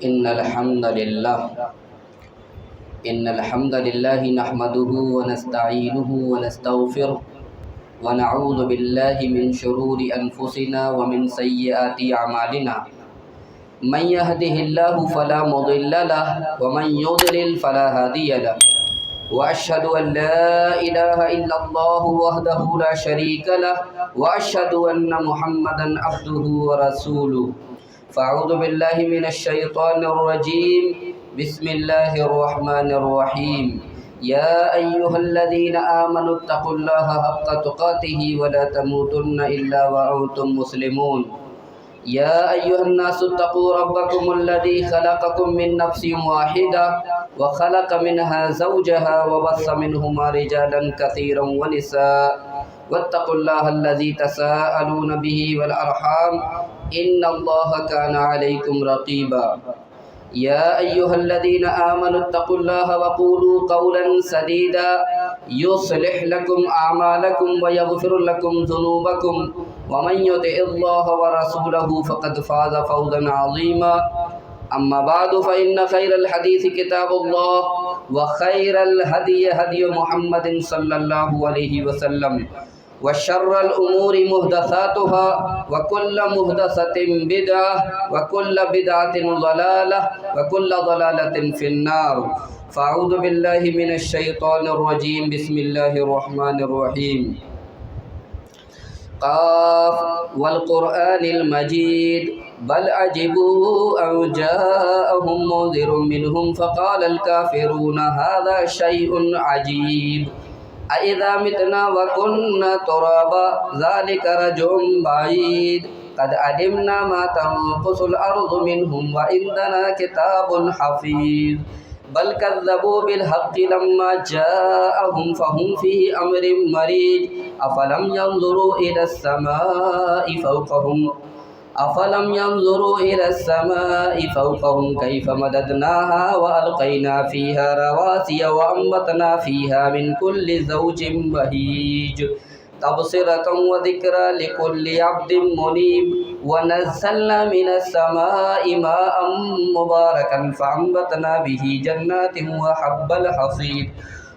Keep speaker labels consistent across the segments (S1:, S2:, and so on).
S1: إن الحمد لله نحمده ونستعينه ونستغفره ونعوذ بالله من شرور أنفسنا ومن سيئات أعمالنا من يهده الله فلا مضل له ومن يضلل فلا هادي له وأشهد أن لا إله إلا الله وحده لا شريك له وأشهد أن محمدا عبده ورسوله فأعوذ بالله من الشيطان الرجيم بسم الله الرحمن الرحيم يا أيها الذين آمنوا اتقوا الله حق تقاته ولا تموتن إلا وأنتم مسلمون يا أيها الناس اتقوا ربكم الذي خلقكم من نفس واحدة وخلق منها زوجها وبث منهما رجالا كثيرا ونساء واتقوا الله الذي تساءلون به والأرحام إن الله كان عليكم رقيبا يا أيها الذين آمنوا اتقوا الله وقولوا قولا سديدا يصلح لكم أعمالكم ويغفر لكم ذنوبكم ومن يطع الله ورسوله فقد فاز فوزا عظيما أما بعد فإن خير الحديث كتاب الله وخير الهدي هدي محمد صلى الله عليه وسلم وشر الأمور محدثاتها وكل محدثة بدعة وكل بدعة ضلالة وكل ضلالة في النار فأعوذ بالله من الشيطان الرجيم بسم الله الرحمن الرحيم قاف والقرآن المجيد بل عجبوا أن جاءهم منذر منهم فقال الكافرون هذا شيء عجيب أإذا متنا وكنا ترابا ذلك رجع بعيد قد علمنا ما تنقص الأرض منهم وعندنا كتاب حفيظ بل كذبوا بالحق لما جاءهم فهم في أمر مريج أفلم ينظروا إلى السماء فوقهم كيف مددناها وألقينا فيها رواسي وأنبتنا فيها من كل زوج بهيج تبصرة وذكرى لكل عبد منيب ونزلنا من السماء ماء مباركا فأنبتنا به جنات وحب الحصيد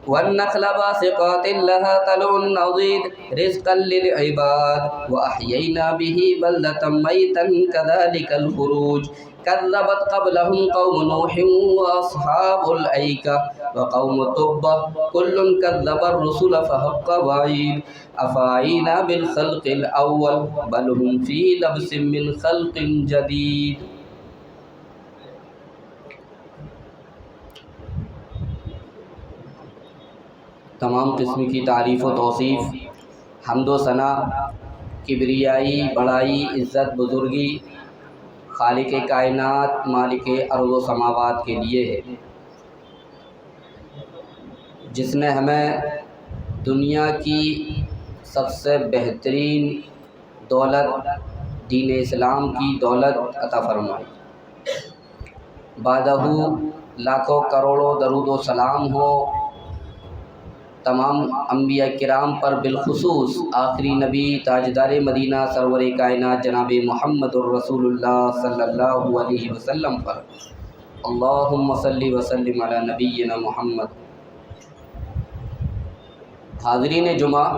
S1: والنخل باسقات لها طلع نضيد رزقا للعباد وأحيينا به بلدة ميتا كذلك الخروج كذبت قبلهم قوم نوح وأصحاب الأيكة وقوم تبة كل كذب الرسل فحق وعيد أفعينا بالخلق الأول بل هم في لبس من خلق جديد. تمام قسم کی تعریف و توصیف حمد و ثنا کبریائی بڑائی عزت بزرگی خالق کائنات مالک ارض و سماوات کے لیے ہے جس نے ہمیں دنیا کی سب سے بہترین دولت دین اسلام کی دولت عطا فرمائی. بعدہ لاکھوں کروڑوں درود و سلام ہو تمام انبیاء کرام پر، بالخصوص آخری نبی تاجدار مدینہ سرور کائنات جناب محمد الرسول اللہ صلی اللہ علیہ وسلم پر. اللہم صلی وسلم علی نبینا محمد. حاضرین جمعہ،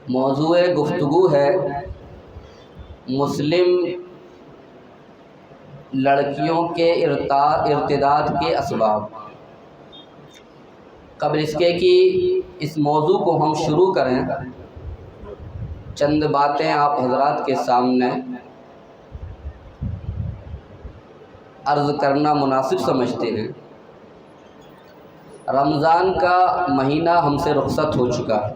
S1: موضوع گفتگو ہے مسلم لڑکیوں کے ارتداد کے اسباب. قبل اس کے کہ اس موضوع کو ہم شروع کریں، چند باتیں آپ حضرات کے سامنے عرض کرنا مناسب سمجھتے ہیں. رمضان کا مہینہ ہم سے رخصت ہو چکا ہے.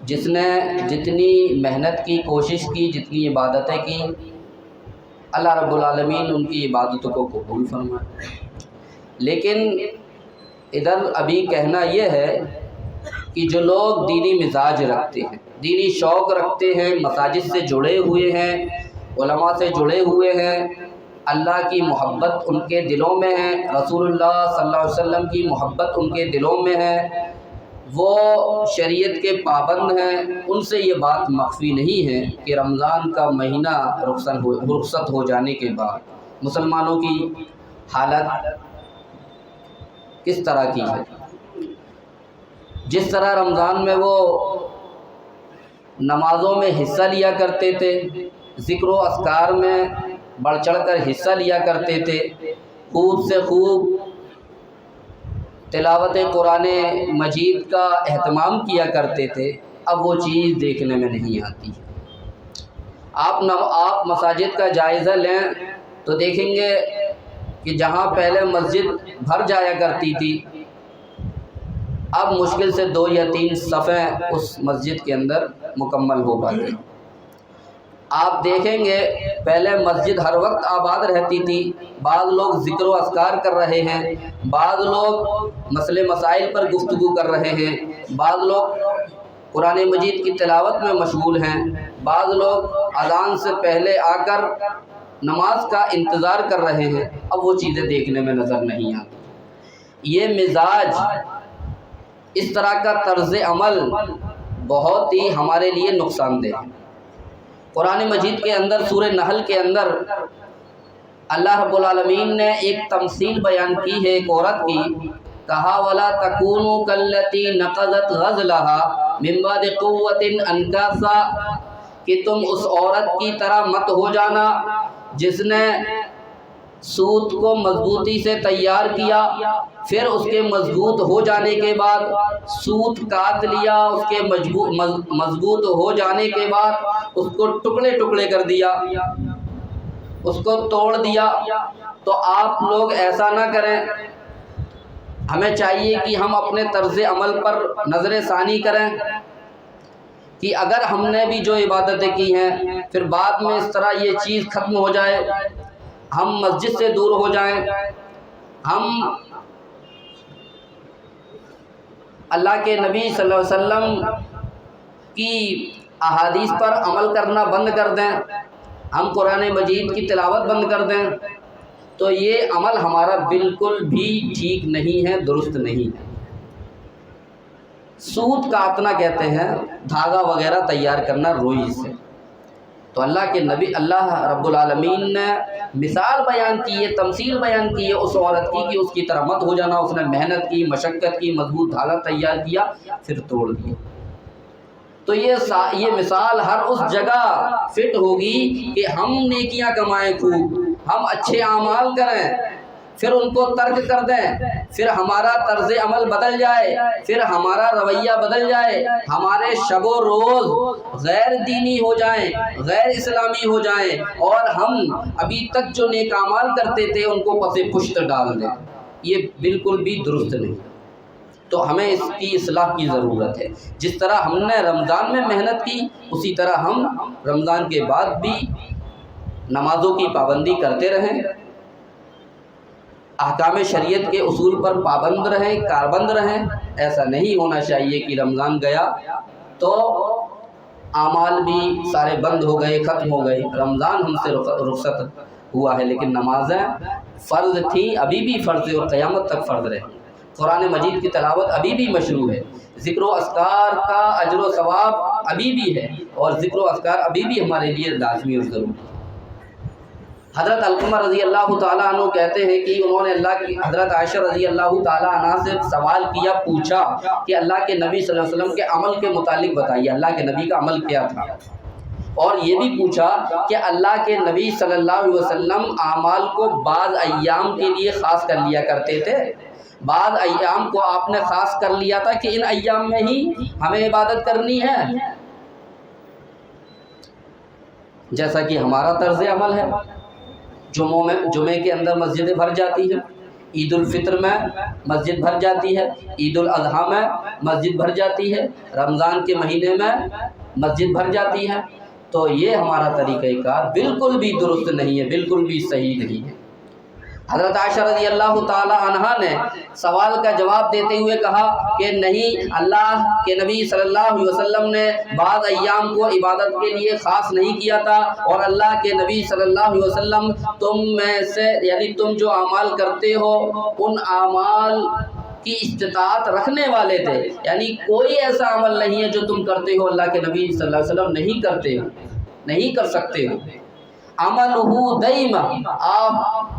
S1: جس نے جتنی محنت کی، کوشش کی، جتنی عبادتیں کی، اللہ رب العالمین ان کی عبادتوں کو قبول فرمائے. لیکن ادھر ابھی کہنا یہ ہے کہ جو لوگ دینی مزاج رکھتے ہیں، دینی شوق رکھتے ہیں، مساجد سے جڑے ہوئے ہیں، علماء سے جڑے ہوئے ہیں، اللہ کی محبت ان کے دلوں میں ہے، رسول اللہ صلی اللہ علیہ وسلم کی محبت ان کے دلوں میں ہے، وہ شریعت کے پابند ہیں، ان سے یہ بات مخفی نہیں ہے کہ رمضان کا مہینہ رخصت ہو جانے کے بعد مسلمانوں کی حالت کس طرح کی ہے۔ جس طرح رمضان میں وہ نمازوں میں حصہ لیا کرتے تھے، ذکر و اذکار میں بڑھ چڑھ کر حصہ لیا کرتے تھے، خوب سے خوب تلاوت قرآن مجید کا اہتمام کیا کرتے تھے، اب وہ چیز دیکھنے میں نہیں آتی۔ آپ مساجد کا جائزہ لیں تو دیکھیں گے کہ جہاں پہلے مسجد بھر جایا کرتی تھی، اب مشکل سے 2 یا 3 صفیں اس مسجد کے اندر مکمل ہو پاتی۔ آپ دیکھیں گے پہلے مسجد ہر وقت آباد رہتی تھی، بعض لوگ ذکر و اذکار کر رہے ہیں، بعض لوگ مسئلے مسائل پر گفتگو کر رہے ہیں، بعض لوگ قرآن مجید کی تلاوت میں مشغول ہیں، بعض لوگ اذان سے پہلے آ کر نماز کا انتظار کر رہے ہیں، اب وہ چیزیں دیکھنے میں نظر نہیں آتی۔ یہ مزاج، اس طرح کا طرز عمل بہت ہی ہمارے لیے نقصان دہ ہے۔ قرآن مجید کے اندر سورہ نحل کے اندر اللہ رب العالمین نے ایک تمثیل بیان کی ہے ایک عورت کی، کہا وَلَا تَكُونُوا كَالَّتِي نَقَضَتْ غَزْلَهَا مِن بَعْدِ قُوَّةٍ أَنْكَاثًا، کہ تم اس عورت کی طرح مت ہو جانا جس نے سوت کو مضبوطی سے تیار کیا، پھر اس کے مضبوط ہو جانے کے بعد سوت کاٹ لیا، اس کے مضبوط ہو جانے کے بعد اس کو ٹکڑے ٹکڑے کر دیا، اس کو توڑ دیا۔ تو آپ لوگ ایسا نہ کریں، ہمیں چاہیے کہ ہم اپنے طرز عمل پر نظر ثانی کریں کہ اگر ہم نے بھی جو عبادتیں کی ہیں پھر بعد میں اس طرح یہ چیز ختم ہو جائے، ہم مسجد سے دور ہو جائیں، ہم اللہ کے نبی صلی اللہ علیہ وسلم کی احادیث پر عمل کرنا بند کر دیں، ہم قرآن مجید کی تلاوت بند کر دیں، تو یہ عمل ہمارا بالکل بھی ٹھیک نہیں ہے، درست نہیں ہے۔ سوت کاٹنا کہتے ہیں دھاگا وغیرہ تیار کرنا روئی سے۔ تو اللہ کے نبی اللہ رب العالمین نے مثال بیان کی ہے، تمثیل بیان کی ہے اس عورت کی کہ اس کی طرح مت ہو جانا، اس نے محنت کی، مشقت کی، مضبوط دھاگا تیار کیا، پھر توڑ دیا۔ تو یہ مثال ہر اس جگہ فٹ ہوگی کہ ہم نیکیاں کمائیں خوب، ہم اچھے اعمال کریں، پھر ان کو ترک کر دیں، پھر ہمارا طرز عمل بدل جائے، پھر ہمارا رویہ بدل جائے، ہمارے شب و روز غیر دینی ہو جائیں، غیر اسلامی ہو جائیں، اور ہم ابھی تک جو نیک اعمال کرتے تھے ان کو پس پشت ڈال دیں، یہ بالکل بھی درست نہیں۔ تو ہمیں اس کی اصلاح کی ضرورت ہے۔ جس طرح ہم نے رمضان میں محنت کی، اسی طرح ہم رمضان کے بعد بھی نمازوں کی پابندی کرتے رہیں، احکام شریعت کے اصول پر پابند رہیں، کاربند رہیں۔ ایسا نہیں ہونا چاہیے کہ رمضان گیا تو اعمال بھی سارے بند ہو گئے، ختم ہو گئے۔ رمضان ہم سے رخصت ہوا ہے، لیکن نمازیں فرض تھیں، ابھی بھی فرض ہے اور قیامت تک فرض رہیں۔ قرآن مجید کی تلاوت ابھی بھی مشروع ہے، ذکر و اذکار کا اجر و ثواب ابھی بھی ہے، اور ذکر و اذکار ابھی بھی ہمارے لیے لازمی اور ضروری ہے۔ حضرت علقمہ رضی اللہ تعالیٰ عنہ کہتے ہیں کہ انہوں نے اللہ کی حضرت عائشہ رضی اللہ تعالیٰ عنہ سے سوال کیا، پوچھا کہ اللہ کے نبی صلی اللہ علیہ وسلم کے عمل کے متعلق بتائیے، اللہ کے نبی کا عمل کیا تھا، اور یہ بھی پوچھا کہ اللہ کے نبی صلی اللہ علیہ وسلم اعمال کو بعض ایام کے لیے خاص کر لیا کرتے تھے، بعض ایام کو آپ نے خاص کر لیا تھا کہ ان ایام میں ہی ہمیں عبادت کرنی ہے، جیسا کہ ہمارا طرز عمل ہے۔ جمعے کے اندر مسجدیں بھر جاتی ہیں، عید الفطر میں مسجد بھر جاتی ہے، عید الاضحیٰ میں مسجد بھر جاتی ہے، رمضان کے مہینے میں مسجد بھر جاتی ہے۔ تو یہ ہمارا طریقہ کار بالکل بھی درست نہیں ہے، بالکل بھی صحیح نہیں ہے۔ حضرت عائشہ رضی اللہ تعالی عنہا نے سوال کا جواب دیتے ہوئے کہا کہ نہیں، اللہ کے نبی صلی اللہ علیہ وسلم نے بعض ایام کو عبادت کے لیے خاص نہیں کیا تھا، اور اللہ کے نبی صلی اللہ علیہ وسلم تم میں سے یعنی تم جو اعمال کرتے ہو ان اعمال کی استطاعت رکھنے والے تھے، یعنی کوئی ایسا عمل نہیں ہے جو تم کرتے ہو اللہ کے نبی صلی اللہ علیہ وسلم نہیں کرتے ہو، نہیں کر سکتے ہو۔ عملہ دائما، آپ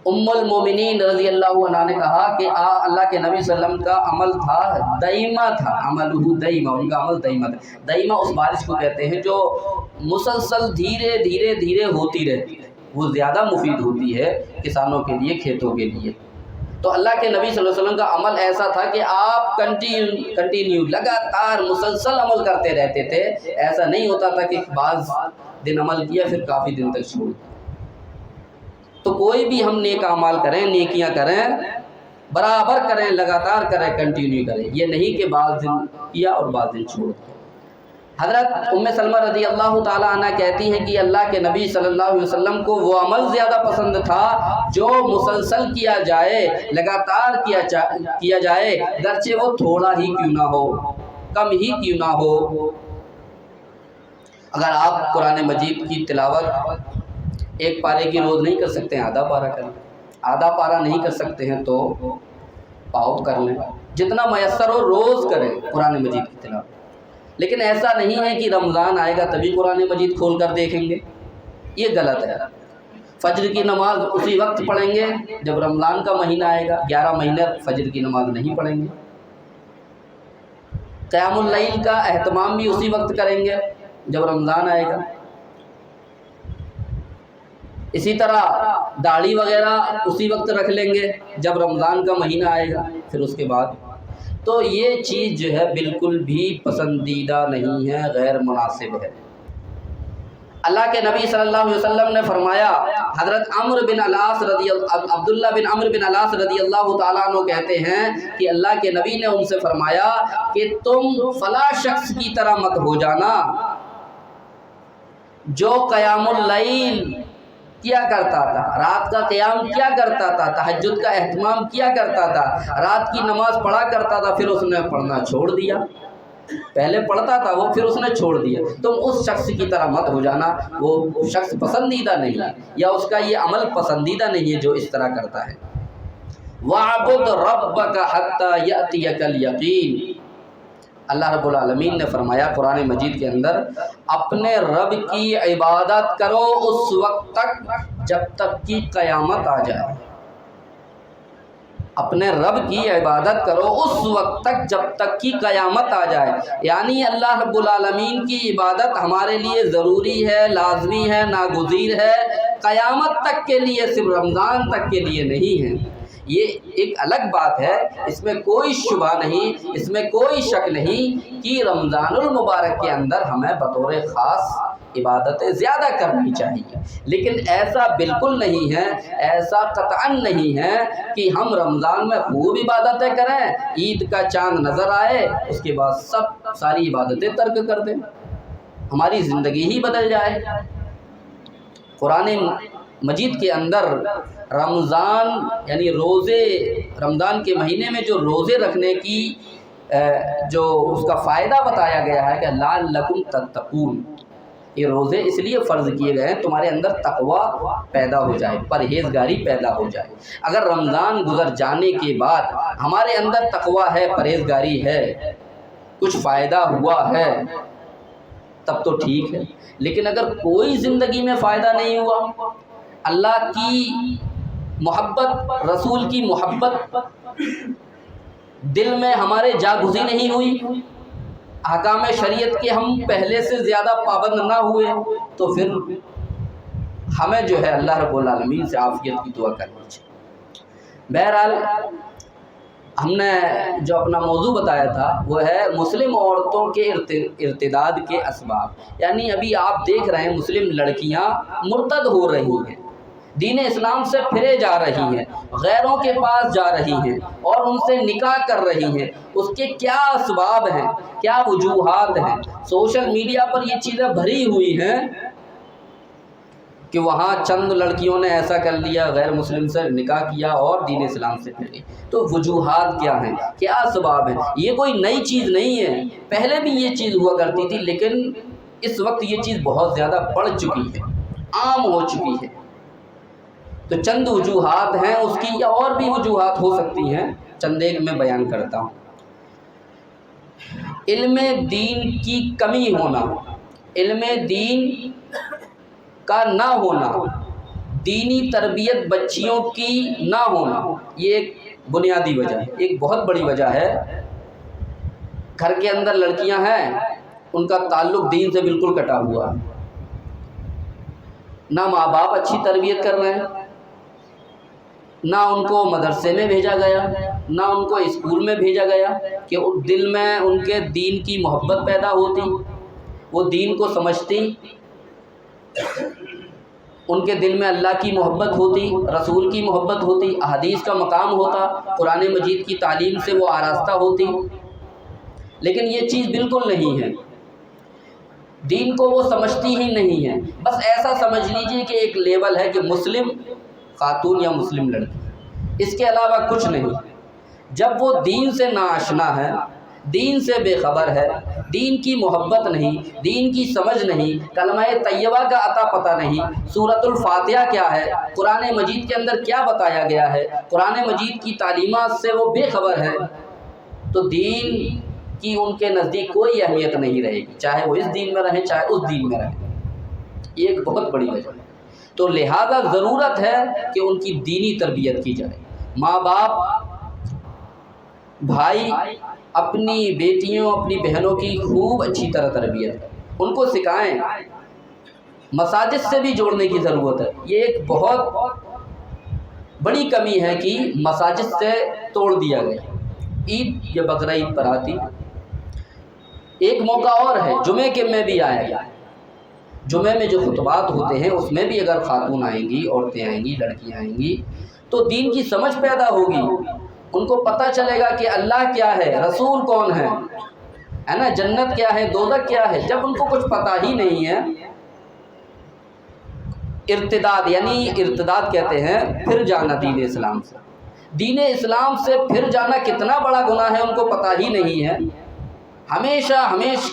S1: ام المومنین رضی اللہ عنہ نے کہا کہ اللہ کے نبی صلی اللہ علیہ وسلم کا عمل تھا دائما تھا، عملہ دائما، ان کا عمل دائما تھا۔ دائما اس بارش کو کہتے ہیں جو مسلسل دھیرے دھیرے دھیرے ہوتی رہتی ہے، وہ زیادہ مفید ہوتی ہے کسانوں کے لیے، کھیتوں کے لیے۔ تو اللہ کے نبی صلی اللہ علیہ وسلم کا عمل ایسا تھا کہ آپ کنٹینیو لگاتار مسلسل عمل کرتے رہتے تھے، ایسا نہیں ہوتا تھا کہ بعض دن عمل کیا پھر کافی دن تک چھوڑ۔ تو کوئی بھی ہم نیک اعمال کریں، نیکیاں کریں، برابر کریں، لگاتار کریں، کنٹینیو کریں، یہ نہیں کہ بعض دن کیا اور بعض دن چھوڑ۔ حضرت ام سلمہ رضی اللہ تعالیٰ عنہ کہتی ہیں کہ اللہ کے نبی صلی اللہ علیہ وسلم کو وہ عمل زیادہ پسند تھا جو مسلسل کیا جائے، لگاتار کیا جائے، گرچہ وہ تھوڑا ہی کیوں نہ ہو، کم ہی کیوں نہ ہو۔ اگر آپ قرآن مجید کی تلاوت ایک پارے کی روز نہیں کر سکتے ہیں، آدھا پارہ کریں، آدھا پارہ نہیں کر سکتے ہیں تو پاؤ کر لیں، جتنا میسر ہو روز کریں قرآن مجید کی تلاوت۔ لیکن ایسا نہیں ہے کہ رمضان آئے گا تبھی قرآن مجید کھول کر دیکھیں گے، یہ غلط ہے۔ فجر کی نماز اسی وقت پڑھیں گے جب رمضان کا مہینہ آئے گا، 11 مہینے فجر کی نماز نہیں پڑھیں گے۔ قیام اللیل کا اہتمام بھی اسی وقت کریں گے جب رمضان آئے گا۔ اسی طرح داڑھی وغیرہ اسی وقت رکھ لیں گے جب رمضان کا مہینہ آئے گا، پھر اس کے بعد۔ تو یہ چیز جو ہے بالکل بھی پسندیدہ نہیں ہے، غیر مناسب ہے۔ اللہ کے نبی صلی اللہ علیہ وسلم نے فرمایا، حضرت عبداللہ بن عمرو بن العاص رضی اللہ تعالیٰ عنہ کہتے ہیں کہ اللہ کے نبی نے ان سے فرمایا کہ تم فلاں شخص کی طرح مت ہو جانا جو قیام اللیل کیا کرتا تھا، رات کا قیام کیا کرتا تھا، تہجد کا اہتمام کیا کرتا تھا، رات کی نماز پڑھا کرتا تھا، پھر اس نے پڑھنا چھوڑ دیا۔ پہلے پڑھتا تھا وہ، پھر اس نے چھوڑ دیا۔ تم اس شخص کی طرح مت ہو جانا، وہ شخص پسندیدہ نہیں ہے، یا اس کا یہ عمل پسندیدہ نہیں ہے جو اس طرح کرتا ہے۔ وَاعْبُدْ رَبَّكَ حَتَّى يَأْتِيَكَ الْيَقِينُ، اللہ رب العالمین نے فرمایا قرآن مجید کے اندر، اپنے رب کی عبادت کرو اس وقت تک جب تک کہ قیامت آ جائے۔ اپنے رب کی عبادت کرو اس وقت تک جب تک کہ قیامت آ جائے، یعنی اللہ رب العالمین کی عبادت ہمارے لیے ضروری ہے، لازمی ہے، ناگزیر ہے، قیامت تک کے لیے، صرف رمضان تک کے لیے نہیں ہے۔ یہ ایک الگ بات ہے، اس میں کوئی شبہ نہیں، اس میں کوئی شک نہیں کہ رمضان المبارک کے اندر ہمیں بطور خاص عبادتیں زیادہ کرنی چاہیے، لیکن ایسا بالکل نہیں ہے، ایسا قطعاً نہیں ہے کہ ہم رمضان میں خوب عبادتیں کریں، عید کا چاند نظر آئے اس کے بعد ساری عبادتیں ترک کر دیں، ہماری زندگی ہی بدل جائے۔ قرآن مجید کے اندر رمضان یعنی روزے، رمضان کے مہینے میں جو روزے رکھنے کی جو اس کا فائدہ بتایا گیا ہے کہ لعلکم تتقون، یہ روزے اس لیے فرض کیے گئے ہیں تمہارے اندر تقوی پیدا ہو جائے، پرہیزگاری پیدا ہو جائے۔ اگر رمضان گزر جانے کے بعد ہمارے اندر تقوی ہے، پرہیزگاری ہے، کچھ فائدہ ہوا ہے تب تو ٹھیک ہے، لیکن اگر کوئی زندگی میں فائدہ نہیں ہوا، اللہ کی محبت، رسول کی محبت دل میں ہمارے جاگزی نہیں ہوئی، احکام شریعت کے ہم پہلے سے زیادہ پابند نہ ہوئے، تو پھر ہمیں جو ہے اللہ رب العالمین سے عافیت کی دعا کرنی چاہیے۔ بہرحال ہم نے جو اپنا موضوع بتایا تھا وہ ہے مسلم عورتوں کے ارتداد کے اسباب، یعنی ابھی آپ دیکھ رہے ہیں مسلم لڑکیاں مرتد ہو رہی ہیں، دین اسلام سے پھرے جا رہی ہیں، غیروں کے پاس جا رہی ہیں اور ان سے نکاح کر رہی ہیں۔ اس کے کیا اسباب ہیں، کیا وجوہات ہیں؟ سوشل میڈیا پر یہ چیزیں بھری ہوئی ہیں کہ وہاں چند لڑکیوں نے ایسا کر لیا، غیر مسلم سے نکاح کیا اور دین اسلام سے پھر گئی۔ تو وجوہات کیا ہیں، کیا اسباب ہیں؟ یہ کوئی نئی چیز نہیں ہے، پہلے بھی یہ چیز ہوا کرتی تھی، لیکن اس وقت یہ چیز بہت زیادہ بڑھ چکی ہے، عام ہو چکی ہے۔ تو چند وجوہات ہیں اس کی، یا اور بھی وجوہات ہو سکتی ہیں، چند ایک میں بیان کرتا ہوں۔ علم دین کی کمی ہونا، علم دین کا نہ ہونا، دینی تربیت بچیوں کی نہ ہونا، یہ ایک بنیادی وجہ ہے، ایک بہت بڑی وجہ ہے۔ گھر کے اندر لڑکیاں ہیں، ان کا تعلق دین سے بالکل کٹا ہوا ہے، نہ ماں باپ اچھی تربیت کر رہے ہیں، نہ ان کو مدرسے میں بھیجا گیا، نہ ان کو اسکول میں بھیجا گیا کہ دل میں ان کے دین کی محبت پیدا ہوتی، وہ دین کو سمجھتی، ان کے دل میں اللہ کی محبت ہوتی، رسول کی محبت ہوتی، احادیث کا مقام ہوتا، قرآن مجید کی تعلیم سے وہ آراستہ ہوتی۔ لیکن یہ چیز بالکل نہیں ہے، دین کو وہ سمجھتی ہی نہیں ہے۔ بس ایسا سمجھ لیجئے کہ ایک لیول ہے کہ مسلم خاتون یا مسلم لڑکی، اس کے علاوہ کچھ نہیں۔ جب وہ دین سے ناآشنا ہے، دین سے بے خبر ہے، دین کی محبت نہیں، دین کی سمجھ نہیں، کلمہ طیبہ کا عطا پتہ نہیں، سورۃ الفاتحہ کیا ہے، قرآن مجید کے اندر کیا بتایا گیا ہے، قرآن مجید کی تعلیمات سے وہ بے خبر ہے، تو دین کی ان کے نزدیک کوئی اہمیت نہیں رہے گی، چاہے وہ اس دین میں رہیں چاہے اس دین میں رہیں۔ یہ ایک بہت بڑی وجہ ہے۔ تو لہذا ضرورت ہے کہ ان کی دینی تربیت کی جائے۔ ماں باپ، بھائی اپنی بیٹیوں اپنی بہنوں کی خوب اچھی طرح تربیت کریں، ان کو سکھائیں۔ مساجد سے بھی جوڑنے کی ضرورت ہے۔ یہ ایک بہت بڑی کمی ہے کہ مساجد سے توڑ دیا گیا۔ عید یا بقرہ عید پر آتی، ایک موقع اور ہے، جمعے کے میں بھی آیا گیا۔ جمعے میں جو خطبات ہوتے ہیں اس میں بھی اگر خاتون آئیں گی، عورتیں آئیں گی، لڑکیاں آئیں گی، تو دین کی سمجھ پیدا ہوگی، ان کو پتہ چلے گا کہ اللہ کیا ہے، رسول کون ہے نا، جنت کیا ہے، دوزخ کیا ہے۔ جب ان کو کچھ پتہ ہی نہیں ہے، ارتداد، یعنی ارتداد کہتے ہیں پھر جانا دین اسلام سے، دین اسلام سے پھر جانا کتنا بڑا گناہ ہے ان کو پتہ ہی نہیں ہے، ہمیشہ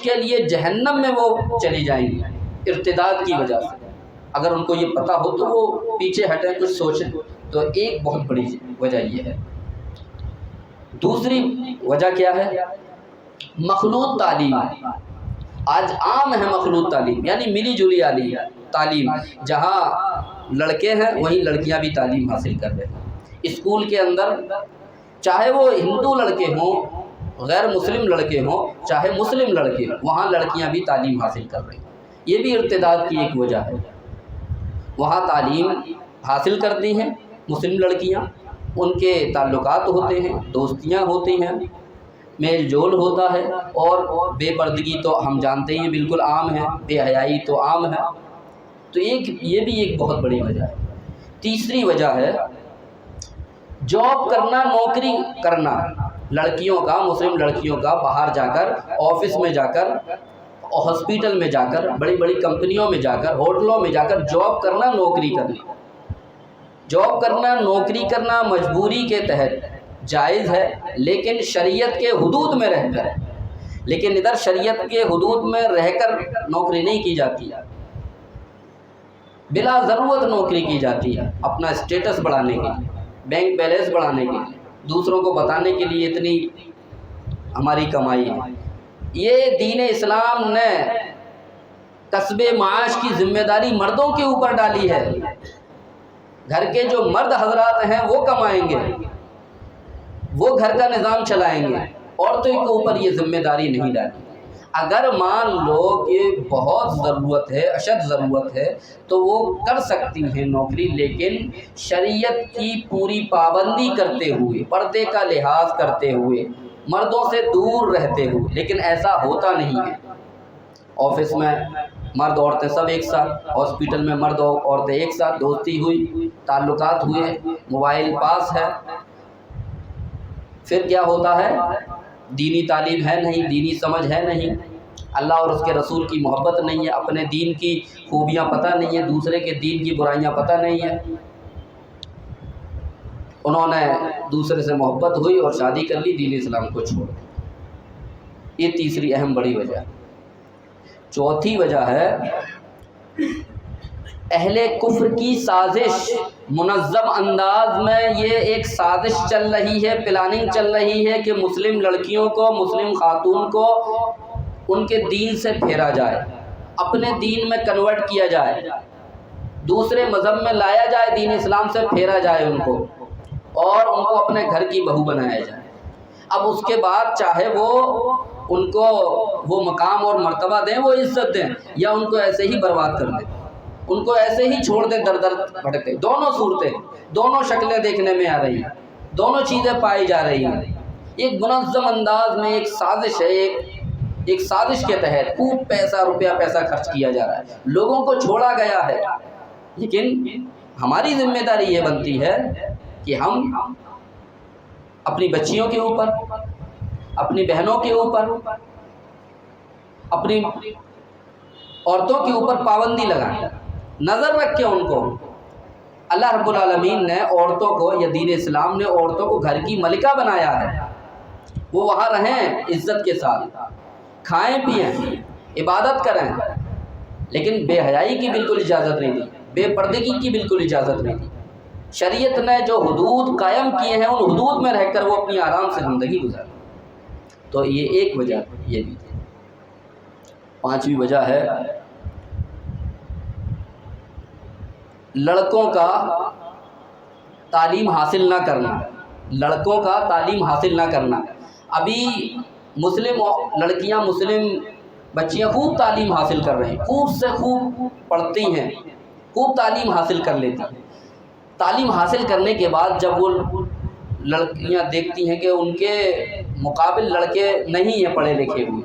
S1: کے لیے جہنم میں وہ چلی جائیں گی ارتداد کی وجہ سے۔ اگر ان کو یہ پتہ ہو تو وہ پیچھے ہٹیں، کچھ سوچیں۔ تو ایک بہت بڑی وجہ یہ ہے۔ دوسری وجہ کیا ہے؟ مخلوط تعلیم۔ آج عام ہے مخلوط تعلیم، یعنی ملی جلی تعلیم، جہاں لڑکے ہیں وہیں لڑکیاں بھی تعلیم حاصل کر رہے ہیں۔ اسکول کے اندر چاہے وہ ہندو لڑکے ہوں، غیر مسلم لڑکے ہوں، چاہے مسلم لڑکے ہوں، وہاں لڑکیاں بھی تعلیم حاصل کر رہی ہیں۔ یہ بھی ارتداد کی ایک وجہ ہے۔ وہاں تعلیم حاصل کرتی ہیں مسلم لڑکیاں، ان کے تعلقات ہوتے ہیں، دوستیاں ہوتی ہیں، میل جول ہوتا ہے، اور بے پردگی تو ہم جانتے ہیں بالکل عام ہے، بے حیائی تو عام ہے۔ تو یہ بھی ایک بہت بڑی وجہ ہے۔ تیسری وجہ ہے جاب کرنا، نوکری کرنا، لڑکیوں کا، مسلم لڑکیوں کا باہر جا کر، آفس میں جا کر، ہاسپٹل میں جا کر، بڑی بڑی کمپنیوں میں جا کر، ہوٹلوں میں جا کر جاب کرنا، نوکری کرنا۔ جاب کرنا، نوکری کرنا مجبوری کے تحت جائز ہے، لیکن شریعت کے حدود میں رہ کر۔ لیکن ادھر شریعت کے حدود میں رہ کر نوکری نہیں کی جاتی، بلا ضرورت نوکری کی جاتی ہے، اپنا اسٹیٹس بڑھانے کے لیے، بینک بیلنس بڑھانے کے لیے، دوسروں کو بتانے کے لیے اتنی ہماری کمائی ہے۔ یہ دین اسلام نے کسب معاش کی ذمہ داری مردوں کے اوپر ڈالی ہے۔ گھر کے جو مرد حضرات ہیں وہ کمائیں گے، وہ گھر کا نظام چلائیں گے، عورتوں کے اوپر یہ ذمہ داری نہیں ڈالی۔ اگر مان لو کہ بہت ضرورت ہے، اشد ضرورت ہے، تو وہ کر سکتی ہیں نوکری، لیکن شریعت کی پوری پابندی کرتے ہوئے، پردے کا لحاظ کرتے ہوئے، مردوں سے دور رہتے ہوئے۔ لیکن ایسا ہوتا نہیں ہے۔ آفس میں مرد عورتیں سب ایک ساتھ، ہاسپٹل میں مرد اور عورتیں ایک ساتھ، دوستی ہوئی، تعلقات ہوئے، موبائل پاس ہے، پھر کیا ہوتا ہے؟ دینی تعلیم ہے نہیں، دینی سمجھ ہے نہیں، اللہ اور اس کے رسول کی محبت نہیں ہے، اپنے دین کی خوبیاں پتہ نہیں ہے، دوسرے کے دین کی برائیاں پتہ نہیں ہے۔ انہوں نے دوسرے سے محبت ہوئی اور شادی کر لی، دین اسلام کو چھوڑ دیا۔ یہ تیسری اہم بڑی وجہ ہے۔ چوتھی وجہ ہے اہل کفر کی سازش منظم انداز میں یہ ایک سازش چل رہی ہے، پلاننگ چل رہی ہے کہ مسلم لڑکیوں کو، مسلم خاتون کو ان کے دین سے پھیرا جائے، اپنے دین میں کنورٹ کیا جائے، دوسرے مذہب میں لایا جائے، دین اسلام سے پھیرا جائے ان کو، اور ان کو اپنے گھر کی بہو بنایا جائے۔ اب اس کے بعد چاہے وہ ان کو وہ مقام اور مرتبہ دیں، وہ عزت دیں، یا ان کو ایسے ہی برباد کر دیں، ان کو ایسے ہی چھوڑ دیں در در بھٹکتے۔ دونوں صورتیں، دونوں شکلیں دیکھنے میں آ رہی ہیں، دونوں چیزیں پائی جا رہی ہیں۔ ایک منظم انداز میں ایک سازش ہے، ایک سازش کے تحت خوب پیسہ خرچ کیا جا رہا ہے، لوگوں کو چھوڑا گیا ہے۔ لیکن ہماری ذمہ داری یہ بنتی ہے کہ ہم اپنی بچیوں کے اوپر، اپنی بہنوں کے اوپر، اپنی عورتوں کے اوپر پابندی لگائیں، نظر رکھ کے ان کو۔ اللہ رب العالمین نے عورتوں کو، یا دین اسلام نے عورتوں کو گھر کی ملکہ بنایا ہے، وہ وہاں رہیں عزت کے ساتھ، کھائیں پئیں، عبادت کریں، لیکن بے حیائی کی بالکل اجازت نہیں دی، بے پردگی کی بالکل اجازت نہیں دی۔ شریعت نے جو حدود قائم کیے ہیں، ان حدود میں رہ کر وہ اپنی آرام سے زندگی گزارے۔ تو یہ ایک وجہ یہ بھی تھی۔ پانچویں وجہ ہے لڑکوں کا تعلیم حاصل نہ کرنا، لڑکوں کا تعلیم حاصل نہ کرنا۔ ابھی مسلم لڑکیاں، مسلم بچیاں خوب تعلیم حاصل کر رہی ہیں، خوب سے خوب پڑھتی ہیں، خوب تعلیم حاصل کر لیتی ہیں۔ تعلیم حاصل کرنے کے بعد جب وہ لڑکیاں دیکھتی ہیں کہ ان کے مقابل لڑکے نہیں ہیں پڑھے لکھے ہوئے،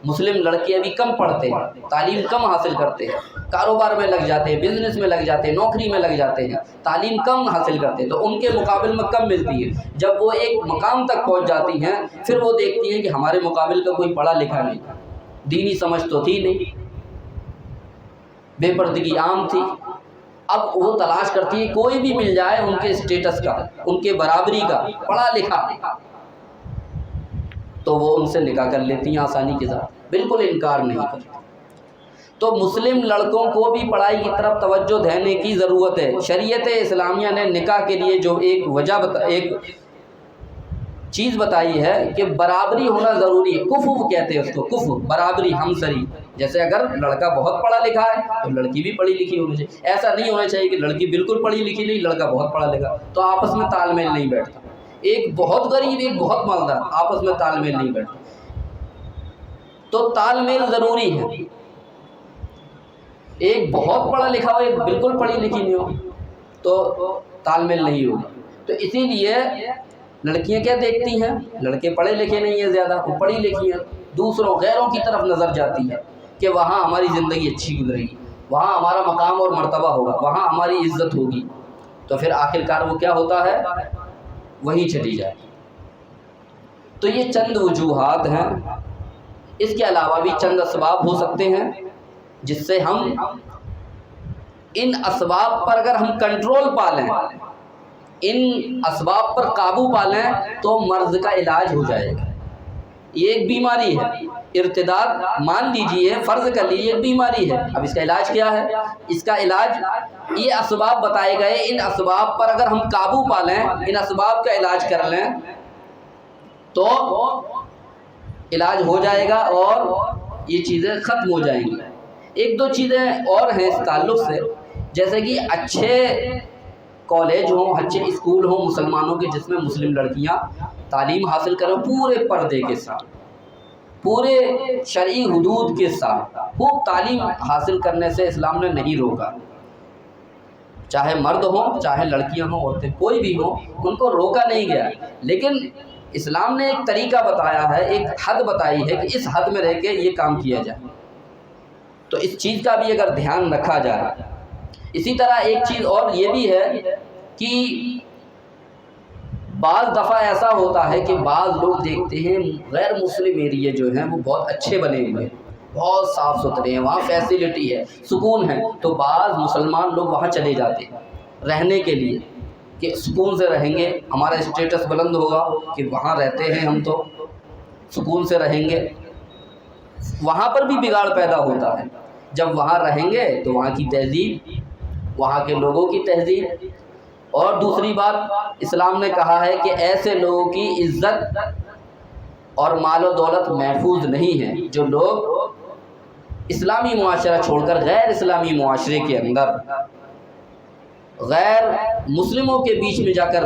S1: مسلم لڑکے ابھی کم پڑھتے ہیں، تعلیم کم حاصل کرتے ہیں، کاروبار میں لگ جاتے ہیں، بزنس میں لگ جاتے ہیں، نوکری میں لگ جاتے ہیں، تعلیم کم حاصل کرتے ہیں، تو ان کے مقابل میں کم ملتی ہے۔ جب وہ ایک مقام تک پہنچ جاتی ہیں، پھر وہ دیکھتی ہیں کہ ہمارے مقابل کا کوئی پڑھا لکھا نہیں، دینی سمجھ تو تھی نہیں، بے پردگی عام تھی۔ اب وہ تلاش کرتی ہے کوئی بھی مل جائے ان کے اسٹیٹس کا، ان کے برابری کا، پڑھا لکھا، تو وہ ان سے نکاح کر لیتی ہیں آسانی کے ساتھ، بالکل انکار نہیں کرتی۔ تو مسلم لڑکوں کو بھی پڑھائی کی طرف توجہ دینے کی ضرورت ہے۔ شریعت اسلامیہ نے نکاح کے لیے جو ایک وجہ ایک چیز بتائی ہے کہ برابری ہونا ضروری ہے۔ کفو کہتے ہیں اس کو، کفو، برابری، ہمسری۔ جیسے اگر لڑکا بہت پڑھا لکھا ہے تو لڑکی بھی پڑھی لکھی ہونی چاہیے۔ ایسا نہیں ہونا چاہیے کہ لڑکی بالکل پڑھی لکھی نہیں، لڑکا بہت پڑھا لکھا، تو آپس میں تال میل نہیں بیٹھتا۔ ایک بہت غریب، ایک بہت مالدار، آپس میں تال میل نہیں بیٹھتا۔ تو تال میل ضروری ہے۔ ایک بہت پڑھا لکھا ہو، ایک بالکل پڑھی لکھی نہیں ہو، تو تال میل نہیں ہوگا۔ تو اسی لیے لڑکیاں کیا دیکھتی ہیں، لڑکے پڑھے لکھے نہیں ہیں زیادہ، وہ پڑھی لکھی ہیں، دوسروں غیروں کی طرف نظر جاتی ہے کہ وہاں ہماری زندگی اچھی گزرے گی، وہاں ہمارا مقام اور مرتبہ ہوگا، وہاں ہماری عزت ہوگی۔ تو پھر آخرکار وہ کیا ہوتا ہے، وہیں چلی جائے۔ تو یہ چند وجوہات ہیں، اس کے علاوہ بھی چند اسباب ہو سکتے ہیں جس سے ہم ان اسباب پر اگر ہم کنٹرول پا لیں، ان اسباب پر قابو پا لیں، تو مرض کا علاج ہو جائے گا۔ یہ ایک بیماری ہے، ارتداد، مان لیجئے، فرض کر لیجئے، ایک بیماری ہے۔ اب اس کا علاج کیا ہے؟ اس کا علاج یہ اسباب بتائے گئے، ان اسباب پر اگر ہم قابو پا لیں، ان اسباب کا علاج کر لیں، تو علاج ہو جائے گا اور یہ چیزیں ختم ہو جائیں گی۔ ایک دو چیزیں اور ہیں اس تعلق سے، جیسے کہ اچھے کالج ہوں، اچھے اسکول ہوں مسلمانوں کے، جس میں مسلم لڑکیاں تعلیم حاصل کریں پورے پردے کے ساتھ، پورے شرعی حدود کے ساتھ۔ خوب تعلیم حاصل کرنے سے اسلام نے نہیں روکا، چاہے مرد ہوں، چاہے لڑکیاں ہوں، عورتیں کوئی بھی ہوں، ان کو روکا نہیں گیا۔ لیکن اسلام نے ایک طریقہ بتایا ہے، ایک حد بتائی ہے کہ اس حد میں رہ کے یہ کام کیا جائے۔ تو اس چیز کا بھی اگر دھیان رکھا جائے۔ اسی طرح ایک چیز اور یہ بھی ہے کہ بعض دفعہ ایسا ہوتا ہے کہ بعض لوگ دیکھتے ہیں غیر مسلم ایریے جو ہیں وہ بہت اچھے بنے ہوئے ہیں، بہت صاف ستھرے ہیں، وہاں فیسلٹی ہے، سکون ہے، تو بعض مسلمان لوگ وہاں چلے جاتے ہیں رہنے کے لیے کہ سکون سے رہیں گے، ہمارا اسٹیٹس بلند ہوگا کہ وہاں رہتے ہیں ہم تو سکون سے رہیں گے۔ وہاں پر بھی بگاڑ پیدا ہوتا ہے۔ جب وہاں رہیں گے تو وہاں کی تہذیب، وہاں کے لوگوں کی تہذیب، اور دوسری بات اسلام نے کہا ہے کہ ایسے لوگوں کی عزت اور مال و دولت محفوظ نہیں ہے جو لوگ اسلامی معاشرہ چھوڑ کر غیر اسلامی معاشرے کے اندر غیر مسلموں کے بیچ میں جا کر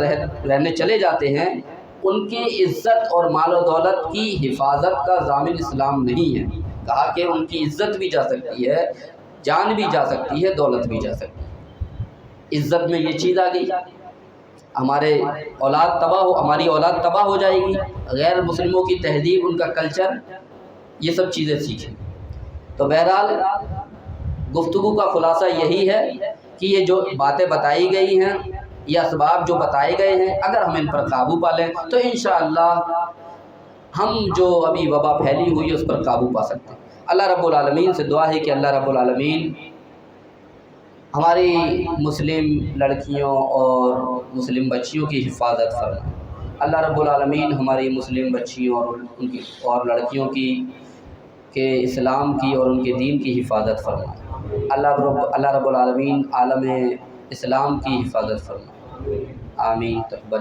S1: رہنے چلے جاتے ہیں، ان کی عزت اور مال و دولت کی حفاظت کا ضامن اسلام نہیں ہے۔ کہا کہ ان کی عزت بھی جا سکتی ہے، جان بھی جا سکتی ہے، دولت بھی جا سکتی ہے۔ عزت میں یہ چیز آ گئی، ہماری اولاد تباہ ہو جائے گی، غیر مسلموں کی تہذیب، ان کا کلچر، یہ سب چیزیں سیکھیں۔ تو بہرحال گفتگو کا خلاصہ یہی ہے کہ یہ جو باتیں بتائی گئی ہیں، یہ اسباب جو بتائے گئے ہیں، اگر ہم ان پر قابو پا لیں تو انشاءاللہ ہم جو ابھی وبا پھیلی ہوئی ہے اس پر قابو پا سکتے ہیں۔ اللہ رب العالمین سے دعا ہے کہ اللہ رب العالمین ہماری مسلم لڑکیوں اور مسلم بچیوں کی حفاظت فرمائے۔ اللہ رب العالمین ہماری مسلم بچیوں اور لڑکیوں کی کہ اسلام کی اور ان کے دین کی حفاظت فرمائے۔ اللہ رب العالمین عالم اسلام کی حفاظت فرمائے۔ آمین۔ تقبل